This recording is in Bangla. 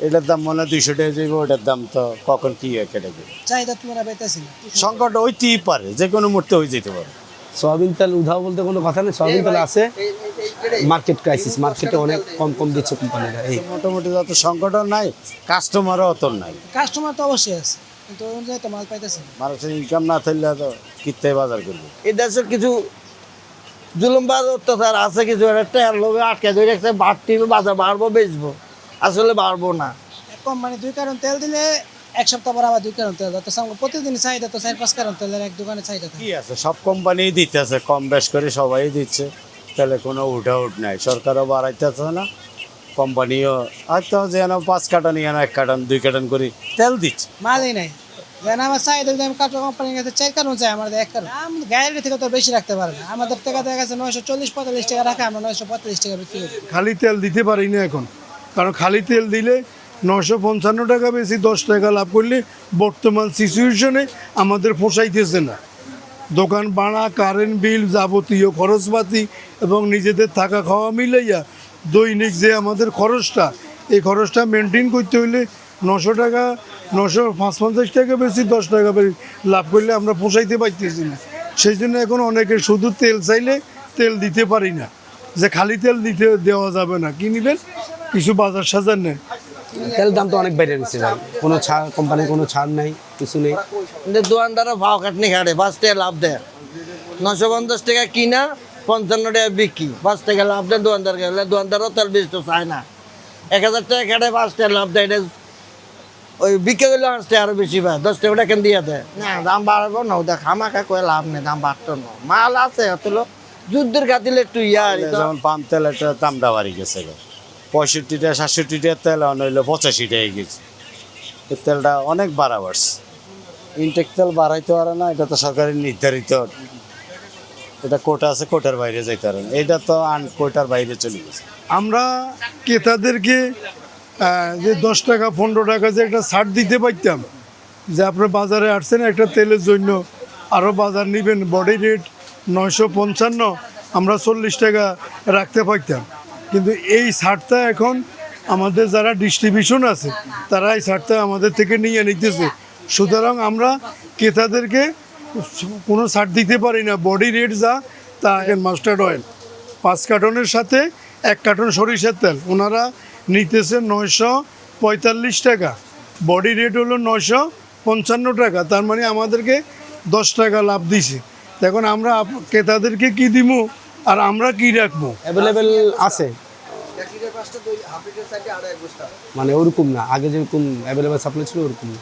এটার দাম মনে হয় 200 টাকা যাইব, ওটার দাম তো কখন কি হয় কেটে যাবে। চাহিদা তুলনা পাইতেছি না। সংকট হইতেই পারে, যে কোনো মুহূর্তে হয়ে যেতে পারে। সয়াবিন তেল উধাও বলতে কোনো কথা নেই, সয়াবিন তেল আছে, মার্কেট ক্রাইসিস, মার্কেটে অনেক কম দিচ্ছে কোম্পানিরা। এই মোটামুটি যত সংকটও নাই, কাস্টমারও অত নাই। কাস্টমার তো অবশ্যই আছে, কিন্তু ওই অনুযায়ী তো মাল পাইতেছি না। মানুষের ইনকাম না থাকলে তো কিত্তে বাজার করবে। এই দেশের কিছু জুলুমবাজ অত্যাচার আছে, কিছু একটা লোভে আটকে ধরে রাখছে, বাড়তি বাজার বাড়বো বেচবো, আসলে বাড়বো না। কোম্পানি 2 কারণ তেল দিলে এক সপ্তাহ পর আবার 2 কারণ তেল দেয়, তো প্রতিদিন চাহিদা তো 4-5 কারণ তেলের এক দোকানে চাহিদা থাকে। কি আছে, সব কোম্পানি দিতেছে, কম বেশ করে সবাই দিচ্ছে, তাহলে কোনো উঠাউট নাই। সরকারও বাড়াইতেছে না, কোম্পানিও হয়তো যেন 5 কার্টন যেন 1 কার্টন 2 কার্টন করে তেল দিচ্ছে। মালই নাই, যেন আমার চাহিদা যদি আমি কাটো কোম্পানির কাছে 4 কারণ চাই, আমাদের 1 কারণ গাড়ি থেকে তো বেশি রাখতে পারে না। আমাদের টাকা দেখা গেছে 940-45 টাকা রাখে, আমরা 945 টাকা বিক্রি করি। খালি তেল দিতে পারি না এখন, কারণ খালি তেল দিলে 955 টাকা বেশি 10 টাকা লাভ করলে বর্তমান সিচুয়েশনে আমাদের পোষাইতেছে না। দোকান ভাড়া, কারেন্ট বিল, যাবতীয় খরচপাতি এবং নিজেদের থাকা খাওয়া মিলাইয়া দৈনিক যে আমাদের খরচটা, এই খরচটা মেনটেন করতে হইলে 900 টাকা 955 টাকা বেশি 10 টাকা বেশি লাভ করলে আমরা পোষাইতে পারতেছি না। সেই জন্য এখন অনেকে শুধু তেল চাইলে তেল দিতে পারি না, যে খালি তেল দেওয়া যাবে না, কি নেবেন কিছু বাজার সাজার নেন। তেল দাম তো অনেক বেড়ে গেছে ভাই, কোনো ছাড়, কোম্পানির কোনো ছাড় নাই, কিছু নেই। কিন্তু দোকানদাররা ভাও কাটনি খাটে, 5 টাকা লাভ দেয়। 950 টাকা কিনা, 55 টাকা বিক্রি, 5 টাকা লাভ দেয় দোকানদার। দোকানদারও তেল বেচতে চায় না, 1000 টাকা খাটে 5 টাকা লাভ দেয়। এটা ওই বিক্রি করলে 5 টাকা আরো বেশি পায়, 10 টাকা কেন দিয়ে দেয় না, দাম বাড়াবো না, ওদের খামাখা করে লাভ নেই, দাম বাড়তো না। মাল আছে অতলো যুদ্ধের খাতিলে একটু যেমন পাম তেল একটা দামটা বাড়ি গেছে, 65 টাকা 67 টাকা তেল হইলো 85 টাকা গেছে। এই তেলটা অনেক বাড়া বাড়ছে। ইনটেক তেল বাড়াইতে পারে না, এটা তো সরকারের নির্ধারিত, এটা কোটা আছে, কোটার বাইরে যাইতে পারে না, এটা তো কোটার বাইরে চলে গেছে। আমরা ক্রেতাদেরকে যে 10 টাকা 15 টাকা যে একটা ছাড় দিতে পারতাম, যে আপনার বাজারে আসছেন একটা তেলের জন্য আরও বাজার নেবেন, বডি রেট 955, আমরা 40 টাকা রাখতে পারতাম। কিন্তু এই ছাড়টা এখন আমাদের যারা ডিস্ট্রিবিউশন আছে তারা এই ছাড়টা আমাদের থেকে নিয়ে নিতেছে। সুতরাং আমরা ক্রেতাদেরকে কোনো ছাড় দিতে পারি না। বডি রেট যা তা মাস্টার্ড অয়েল 5 কার্টনের সাথে 1 কার্টন সরিষার তেল ওনারা নিতেছে 945 টাকা, বডি রেট হলো 955 টাকা, তার মানে আমাদেরকে 10 টাকা লাভ দিছে। এখন আমরা ক্রেতাদেরকে কি দিব আর আমরা কি রাখবো? অ্যাভেলেবেল আছে, মানে ওরকম না, আগে যেরকম অ্যাভেলেবেল সাপ্লাই ছিল ওরকম না।